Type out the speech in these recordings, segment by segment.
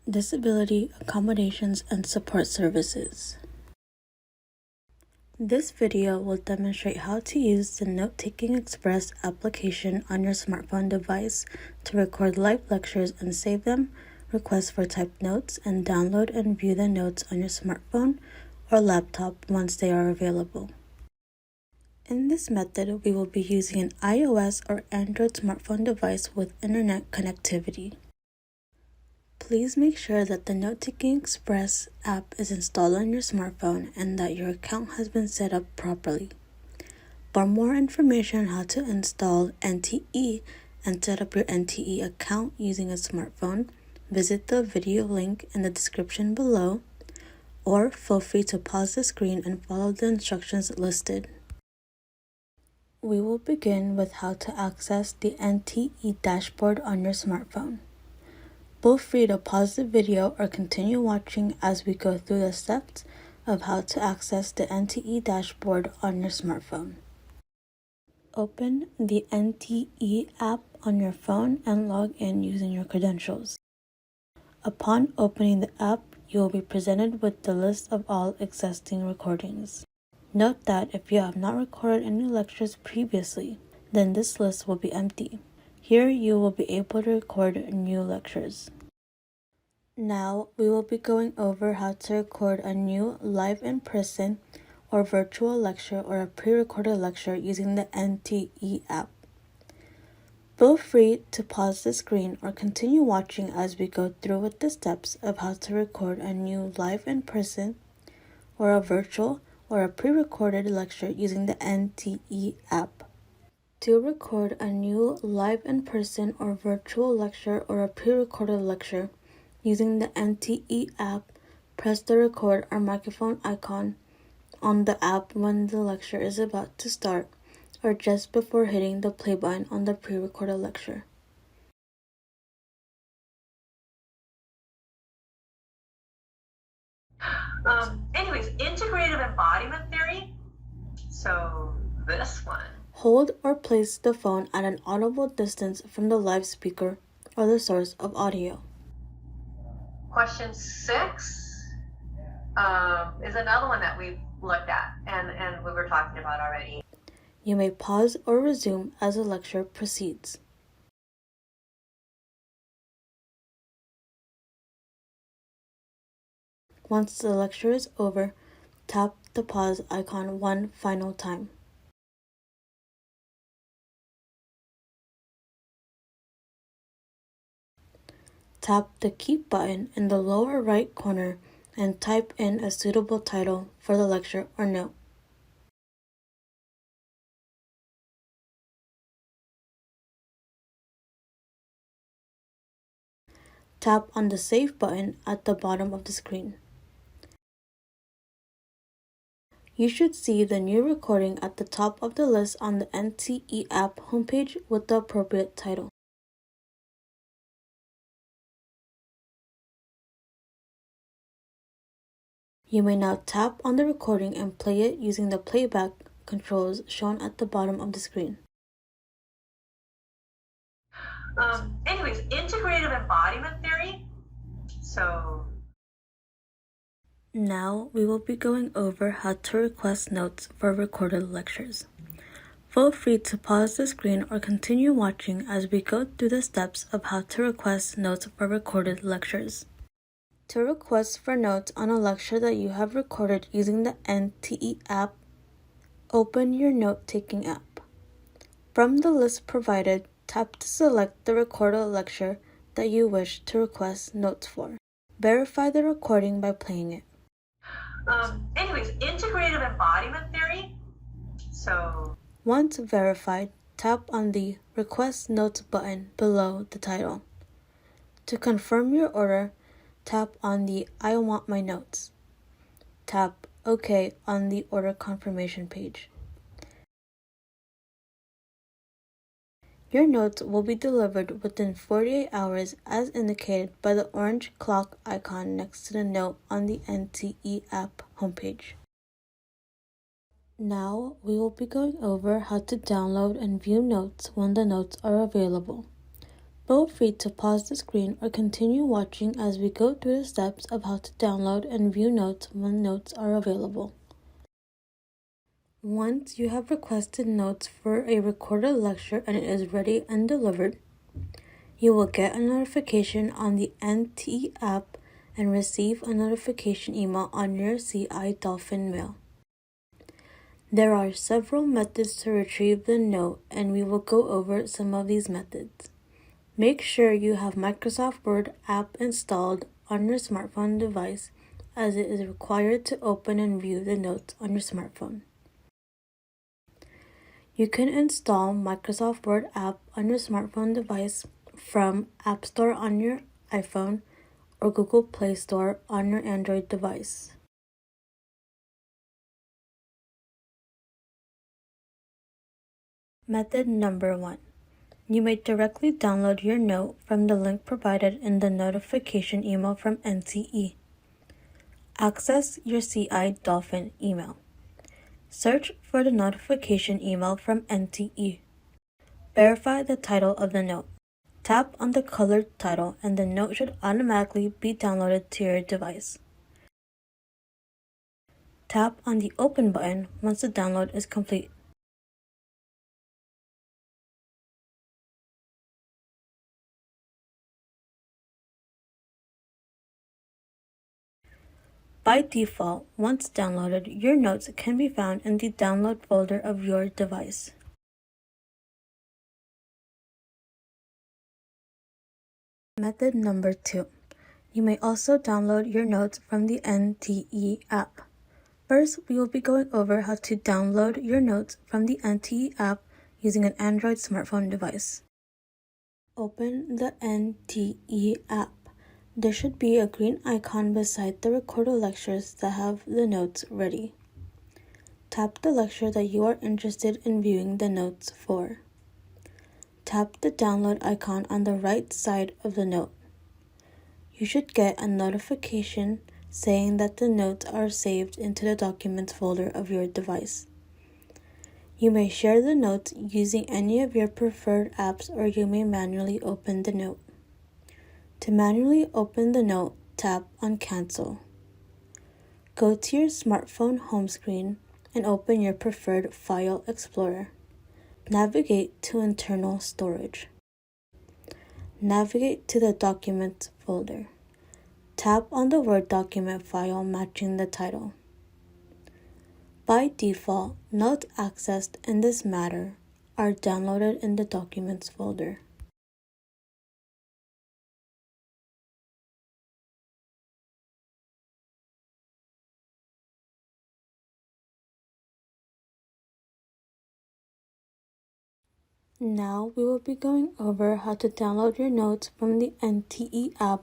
Disability Accommodations and Support Services. This video will demonstrate how to use the Note-Taking Express application on your smartphone device to record live lectures and save them, request for typed notes, and download and view the notes on your smartphone or laptop once they are available. In this method, we will be using an iOS or Android smartphone device with internet connectivity. Please make sure that the Note-Taking Express app is installed on your smartphone and that your account has been set up properly. For more information on how to install NTE and set up your NTE account using a smartphone, visit the video link in the description below, or feel free to pause the screen and follow the instructions listed. We will begin with how to access the NTE dashboard on your smartphone. Feel free to pause the video or continue watching as we go through the steps of how to access the NTE dashboard on your smartphone. Open the NTE app on your phone and log in using your credentials. Upon opening the app, you will be presented with the list of all existing recordings. Note that if you have not recorded any lectures previously, then this list will be empty. Here you will be able to record new lectures. Now we will be going over how to record a new live in-person or virtual lecture or a pre-recorded lecture using the NTE app. Feel free to pause the screen or continue watching as we go through with the steps of how to record a new live in-person or a virtual or a pre-recorded lecture using the NTE app. To record a new live in-person or virtual lecture or a pre-recorded lecture using the NTE app, press the record or microphone icon on the app when the lecture is about to start or just before hitting the play button on the pre-recorded lecture. Integrative embodiment theory. So this one. Hold or place the phone at an audible distance from the live speaker or the source of audio. Question 6 is another one that we've looked at and we were talking about already. You may pause or resume as the lecture proceeds. Once the lecture is over, tap the pause icon one final time. Tap the Keep button in the lower right corner and type in a suitable title for the lecture or note. Tap on the Save button at the bottom of the screen. You should see the new recording at the top of the list on the NTE app homepage with the appropriate title. You may now tap on the recording and play it using the playback controls shown at the bottom of the screen. Integrative embodiment theory. So now we will be going over how to request notes for recorded lectures. Feel free to pause the screen or continue watching as we go through the steps of how to request notes for recorded lectures. To request for notes on a lecture that you have recorded using the NTE app, open your note-taking app. From the list provided, tap to select the recorded lecture that you wish to request notes for. Verify the recording by playing it. Integrative embodiment theory. So once verified, tap on the Request Notes button below the title. To confirm your order, tap on the I want my notes. Tap OK on the order confirmation page. Your notes will be delivered within 48 hours as indicated by the orange clock icon next to the note on the NTE app homepage. Now we will be going over how to download and view notes when the notes are available. Feel free to pause the screen or continue watching as we go through the steps of how to download and view notes when notes are available. Once you have requested notes for a recorded lecture and it is ready and delivered, you will get a notification on the NTE app and receive a notification email on your CI Dolphin mail. There are several methods to retrieve the note, and we will go over some of these methods. Make sure you have Microsoft Word app installed on your smartphone device, as it is required to open and view the notes on your smartphone. You can install Microsoft Word app on your smartphone device from App Store on your iPhone or Google Play Store on your Android device. Method number 1. You may directly download your note from the link provided in the notification email from NTE. Access your CI Dolphin email. Search for the notification email from NTE. Verify the title of the note. Tap on the colored title and the note should automatically be downloaded to your device. Tap on the Open button once the download is complete. By default, once downloaded, your notes can be found in the download folder of your device. Method number 2. You may also download your notes from the NTE app. First, we will be going over how to download your notes from the NTE app using an Android smartphone device. Open the NTE app. There should be a green icon beside the recorded lectures that have the notes ready. Tap the lecture that you are interested in viewing the notes for. Tap the download icon on the right side of the note. You should get a notification saying that the notes are saved into the Documents folder of your device. You may share the notes using any of your preferred apps, or you may manually open the note. To manually open the note, tap on Cancel. Go to your smartphone home screen and open your preferred file explorer. Navigate to Internal Storage. Navigate to the Documents folder. Tap on the Word document file matching the title. By default, notes accessed in this matter are downloaded in the Documents folder. Now we will be going over how to download your notes from the NTE app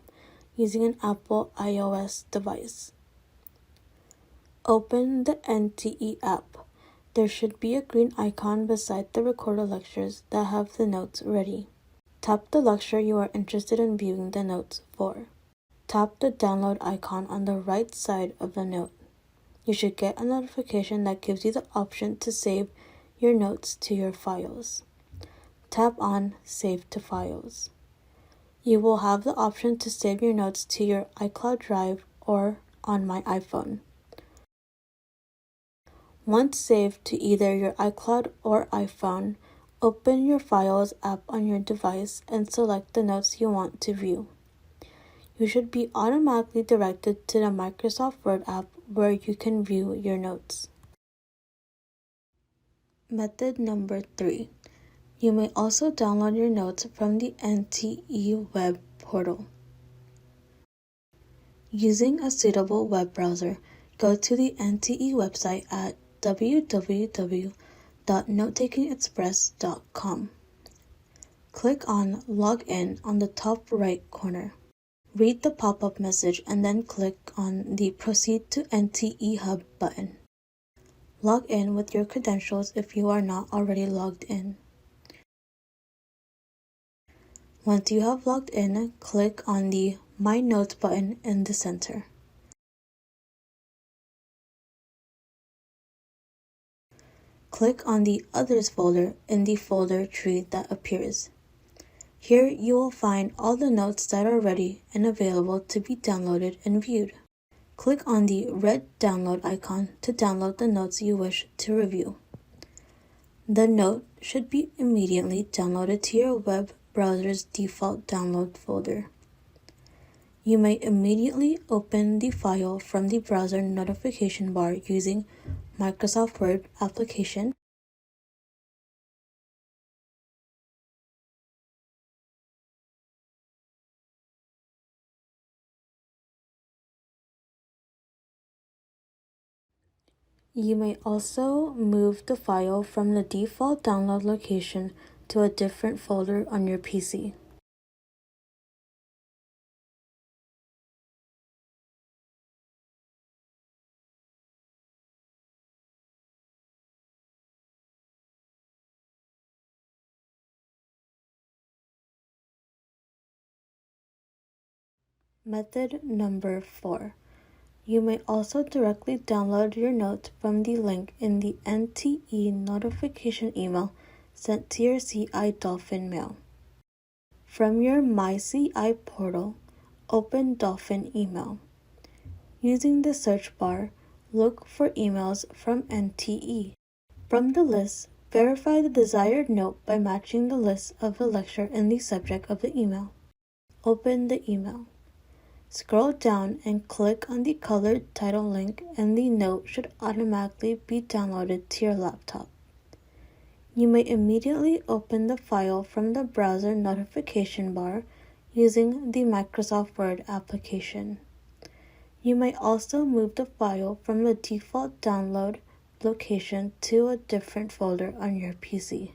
using an Apple iOS device. Open the NTE app. There should be a green icon beside the recorded lectures that have the notes ready. Tap the lecture you are interested in viewing the notes for. Tap the download icon on the right side of the note. You should get a notification that gives you the option to save your notes to your files. Tap on Save to Files. You will have the option to save your notes to your iCloud Drive or on my iPhone. Once saved to either your iCloud or iPhone, open your Files app on your device and select the notes you want to view. You should be automatically directed to the Microsoft Word app where you can view your notes. Method number 3. You may also download your notes from the NTE web portal. Using a suitable web browser, go to the NTE website at www.notetakingexpress.com. Click on Login on the top right corner. Read the pop-up message and then click on the Proceed to NTE Hub button. Log in with your credentials if you are not already logged in. Once you have logged in, click on the My Notes button in the center. Click on the Others folder in the folder tree that appears. Here you will find all the notes that are ready and available to be downloaded and viewed. Click on the red download icon to download the notes you wish to review. The note should be immediately downloaded to your web browser's default download folder. You may immediately open the file from the browser notification bar using Microsoft Word application. You may also move the file from the default download location to a different folder on your PC. Method number 4. You may also directly download your notes from the link in the NTE notification email sent to your CI Dolphin mail. From your MyCI portal, open Dolphin Email. Using the search bar, look for emails from NTE. From the list, verify the desired note by matching the list of the lecture in the subject of the email. Open the email. Scroll down and click on the colored title link, and the note should automatically be downloaded to your laptop. You may immediately open the file from the browser notification bar using the Microsoft Word application. You may also move the file from the default download location to a different folder on your PC.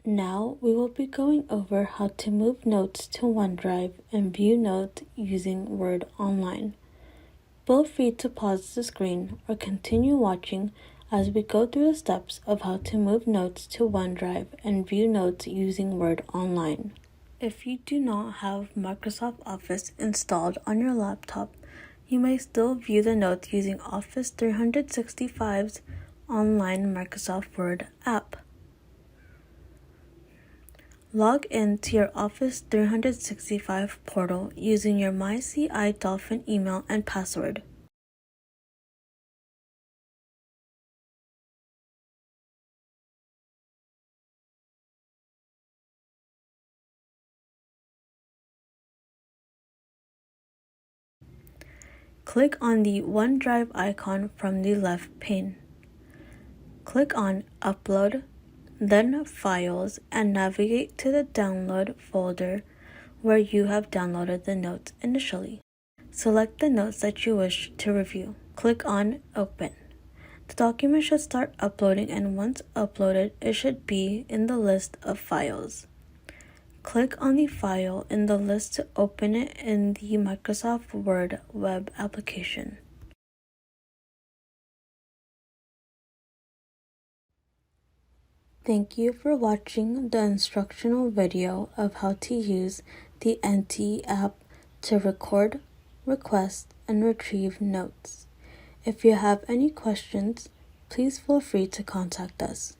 Now we will be going over how to move notes to OneDrive and view notes using Word Online. Feel free to pause the screen or continue watching as we go through the steps of how to move notes to OneDrive and view notes using Word Online. If you do not have Microsoft Office installed on your laptop, you may still view the notes using Office 365's online Microsoft Word app. Log in to your Office 365 portal using your MyCI Dolphin email and password. Click on the OneDrive icon from the left pane. Click on Upload, then Files, and navigate to the Download folder where you have downloaded the notes initially. Select the notes that you wish to review. Click on Open. The document should start uploading, and once uploaded, it should be in the list of files. Click on the file in the list to open it in the Microsoft Word web application. Thank you for watching the instructional video of how to use the NTE app to record, request, and retrieve notes. If you have any questions, please feel free to contact us.